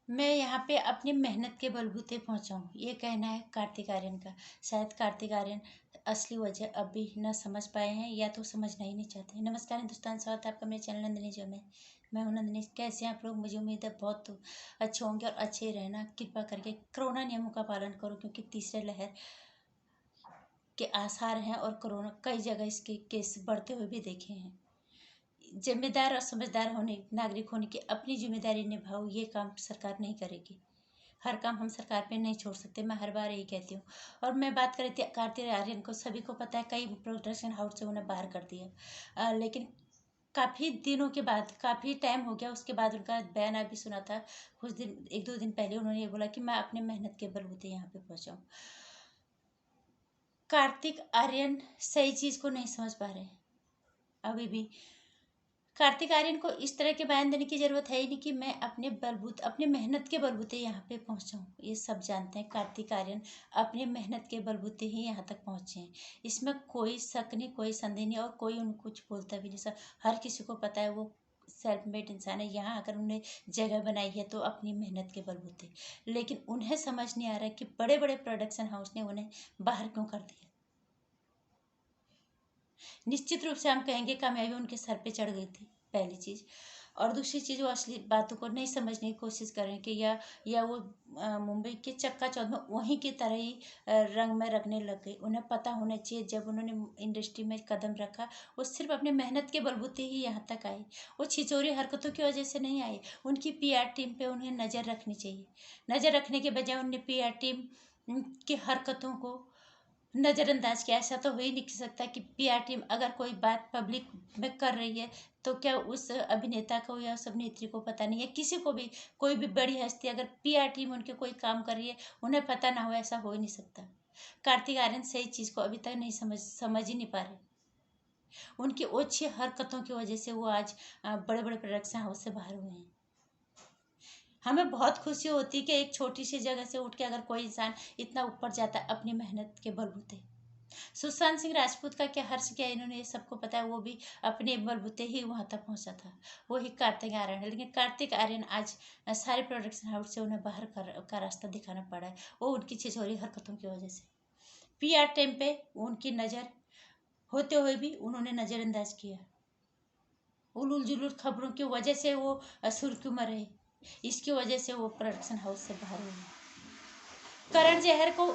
मैं यहाँ पे अपनी मेहनत के बलबूते पहुँचा हूँ, ये कहना है कार्तिक आर्यन का। शायद कार्तिक आर्यन असली वजह अभी न समझ पाए हैं या तो समझना ही नहीं चाहते। नमस्कार हिंदुस्तान, स्वागत है आपका मेरे चैनल नंदिनी जो में। मैं हूँ नंदिनी। कैसे हैं आप लोग? मुझे उम्मीद है बहुत अच्छे होंगे और अच्छे ही रहना। कृपा करके कोरोना नियमों का पालन करो, क्योंकि तीसरे लहर के आसार हैं और कोरोना कई जगह इसके केस बढ़ते हुए भी देखे हैं। जिम्मेदार और समझदार होने नागरिक होने की अपनी जिम्मेदारी निभाओ, ये काम सरकार नहीं करेगी। हर काम हम सरकार पे नहीं छोड़ सकते, मैं हर बार यही कहती हूँ। और मैं बात कर रही थी कार्तिक आर्यन को, सभी को पता है कई प्रोडक्शन हाउस से उन्हें बाहर कर दिया, लेकिन काफ़ी दिनों के बाद, काफ़ी टाइम हो गया उसके बाद उनका बयान अभी सुना था कुछ दिन, 1-2 दिन पहले उन्होंने ये बोला कि मैं अपने मेहनत के बलबूते यहाँ पे पहुँचा हूँ। कार्तिक आर्यन सही चीज़ को नहीं समझ पा रहे अभी भी। कार्तिक आर्यन को इस तरह के बयान देने की जरूरत है ही नहीं कि मैं अपने बलबूते, अपने मेहनत के बलबूते यहाँ पे पहुँचा हूँ। ये सब जानते हैं कार्तिक आर्यन अपने मेहनत के बलबूते ही यहाँ तक पहुँचे हैं। इसमें कोई शक नहीं, कोई संदेह नहीं, और कोई उनको कुछ बोलता भी नहीं। सब हर किसी को पता है वो सेल्फ मेड इंसान है। यहाँ अगर उन्हें जगह बनाई है तो अपनी मेहनत के बलबूते। लेकिन उन्हें समझ नहीं आ रहा है कि बड़े बड़े प्रोडक्शन हाउस ने उन्हें बाहर क्यों कर दिया। निश्चित रूप से हम कहेंगे कामयाबी उनके सर पे चढ़ गई थी, पहली चीज़। और दूसरी चीज़, वो असली बातों को नहीं समझने की कोशिश कर रहे हैं कि या वो मुंबई के चक्का चौध में वहीं की तरह ही रंग में रखने लग गई। उन्हें पता होना चाहिए जब उन्होंने इंडस्ट्री में कदम रखा, वो सिर्फ अपने मेहनत के बलबूते ही यहाँ तक आए। वो छिचोरी हरकतों की वजह से नहीं आए। उनकी पीआर टीम पे उन्हें नज़र रखनी चाहिए। नज़र रखने के बजाय उन्हें पीआर टीम की हरकतों को नज़रअंदाज किया। ऐसा तो हो ही नहीं सकता कि पीआर टीम अगर कोई बात पब्लिक में कर रही है तो क्या उस अभिनेता को या उस अभिनेत्री को पता नहीं है? किसी को भी, कोई भी बड़ी हस्ती अगर पीआर टीम उनके कोई काम कर रही है उन्हें पता ना हो, ऐसा हो ही नहीं सकता। कार्तिक आर्यन सही चीज़ को अभी तक नहीं समझ ही नहीं पा रहे। उनकी ओछी हरकतों की वजह से वो आज बड़े बड़े प्रोडक्शन हाउस से बाहर हुए हैं। हमें बहुत खुशी होती है कि एक छोटी सी जगह से उठ के अगर कोई इंसान इतना ऊपर जाता है अपनी मेहनत के बलबूते। सुशांत सिंह राजपूत का क्या हर्ष किया, इन्होंने ये सबको पता है। वो भी अपने बलबूते ही वहां तक पहुंचा था। वो ही कार्तिक आर्यन है। लेकिन कार्तिक आर्यन आज सारे प्रोडक्शन हाउस से उन्हें बाहर का रास्ता दिखाना पड़ा है, वो उनकी छिछोरी हरकतों की वजह से। पीआर टाइम पे उनकी नज़र होते हुए भी उन्होंने नज़रअंदाज किया। उलूल जुलूल खबरों की वजह से वो सुर्खियों में रहे। इसकी वजह से वो प्रोडक्शन हाउस से बाहर हुए। करण जहर को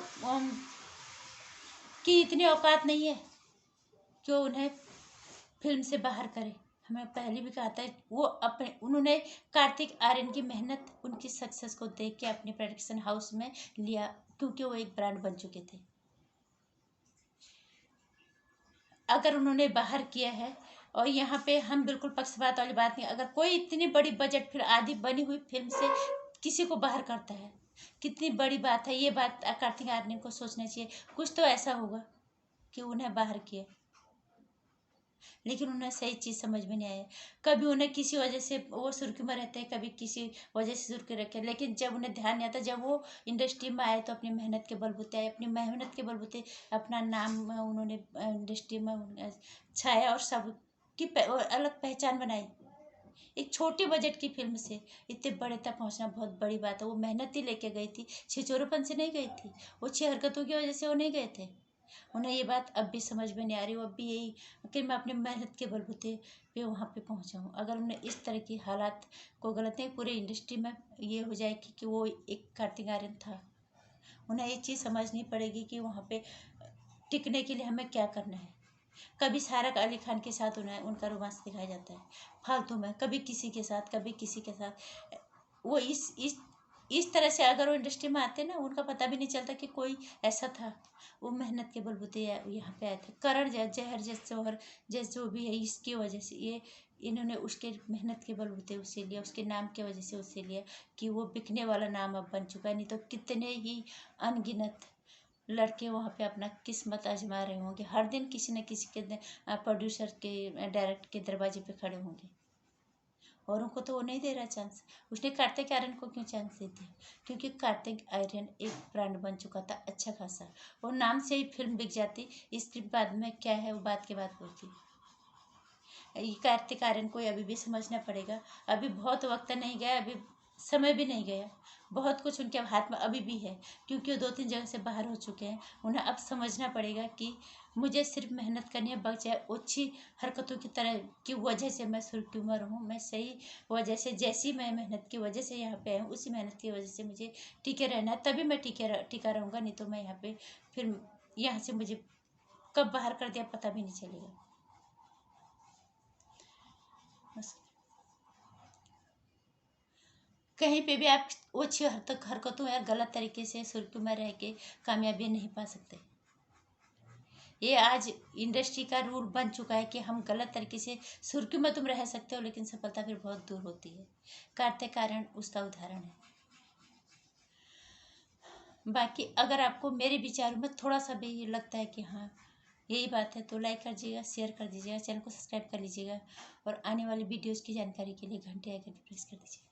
की इतनी औकात नहीं है कि वो उन्हें फिल्म से बाहर करे। हमें पहले भी कहा था, वो अपने उन्होंने कार्तिक आर्यन की मेहनत, उनकी सक्सेस को देख के अपने प्रोडक्शन हाउस में लिया, क्योंकि वो एक ब्रांड बन चुके थे। अगर उन्होंने बाहर किया है, और यहाँ पे हम बिल्कुल पक्षपात वाली बात नहीं, अगर कोई इतनी बड़ी बजट फिर आधी बनी हुई फिल्म से किसी को बाहर करता है, कितनी बड़ी बात है। ये बात कार्तिक आर्यन को सोचना चाहिए। कुछ तो ऐसा होगा कि उन्हें बाहर किया, लेकिन उन्हें सही चीज़ समझ में नहीं आया। कभी उन्हें किसी वजह से वो सुर्खी में रहते हैं, कभी किसी वजह से सुर्खी रखे, लेकिन जब उन्हें ध्यान नहीं आता, जब वो इंडस्ट्री में आए तो अपनी मेहनत के बलबूते आए। अपनी मेहनत के बलबूते अपना नाम उन्होंने इंडस्ट्री में छाया और सबकी अलग पहचान बनाई। एक छोटी बजट की फिल्म से इतने बड़े तक पहुंचना बहुत बड़ी बात है। वो मेहनत ही लेके गई थी, छिचोरेपन से नहीं गई थी। वो अच्छी हरकतों की वजह से वो नहीं गए थे। उन्हें ये बात अब भी समझ में नहीं आ रही। वो अब भी यही कि मैं अपने मेहनत के बलबूते पे वहाँ पे पहुँचा हूँ। अगर उन्हें इस तरह की हालात को गलत नहीं, पूरे इंडस्ट्री में ये हो जाए कि वो एक कार्तिक आर्यन था। उन्हें ये चीज़ समझनी पड़ेगी कि वहाँ पे टिकने के लिए हमें क्या करना है। कभी सारा अली खान के साथ उन्हें उनका रोमांस दिखाया जाता है फालतू में, कभी किसी के साथ, कभी किसी के साथ। वो इस तरह से अगर वो इंडस्ट्री में आते ना, उनका पता भी नहीं चलता कि कोई ऐसा था। वो मेहनत के बलबूते यहाँ पे आए थे। करण जहर जैसे जो भी है, इसकी वजह से ये इन्होंने उसके मेहनत के बलबूते उसे लिया, उसके नाम की वजह से उसे लिया कि वो बिकने वाला नाम अब बन चुका है। नहीं तो कितने ही अनगिनत लड़के वहाँ पे अपना किस्मत आजमा रहे होंगे। हर दिन किसी न किसी के प्रोड्यूसर के, डायरेक्ट के दरवाजे पे खड़े होंगे। औरों को तो वो नहीं दे रहा चांस। उसने कार्तिक आर्यन को क्यों चांस देती? क्योंकि कार्तिक आर्यन एक ब्रांड बन चुका था अच्छा खासा। और नाम से ही फिल्म बिक जाती। स्क्रिप्ट बाद में क्या है वो बात के बाद बोलती। ये कार्तिक आर्यन को अभी भी समझना पड़ेगा। अभी बहुत वक्त नहीं गया, अभी समय भी नहीं गया। बहुत कुछ उनके हाथ में अभी भी है, क्योंकि वो 2-3 जगह से बाहर हो चुके हैं। उन्हें अब समझना पड़ेगा कि मुझे सिर्फ मेहनत करनी है, बचाए ओछी हरकतों की तरह की वजह से मैं सुरक्यूमर हूँ। मैं सही वजह से, जैसी मैं मेहनत की वजह से यहाँ पे आई हूँ, उसी मेहनत की वजह से मुझे टिके रहना है, तभी मैं टिका रहूँगा। नहीं तो मैं यहाँ पे फिर यहाँ से मुझे कब बाहर कर दिया पता भी नहीं चलेगा। बस कहीं पे भी आप ओछी हरकतों या गलत तरीके से सुर्खियों में रह के कामयाबी नहीं पा सकते। ये आज इंडस्ट्री का रूल बन चुका है कि हम गलत तरीके से सुर्खियों में तुम रह सकते हो, लेकिन सफलता फिर बहुत दूर होती है। कार्तिक कारण उसका उदाहरण है। बाकी अगर आपको मेरे विचारों में थोड़ा सा भी लगता है कि हाँ यही बात है, तो लाइक कर दीजिएगा, शेयर कर दीजिएगा, चैनल को सब्सक्राइब कर लीजिएगा, और आने वाली वीडियोज़ की जानकारी के लिए घंटे आइकन प्रेस कर दीजिएगा।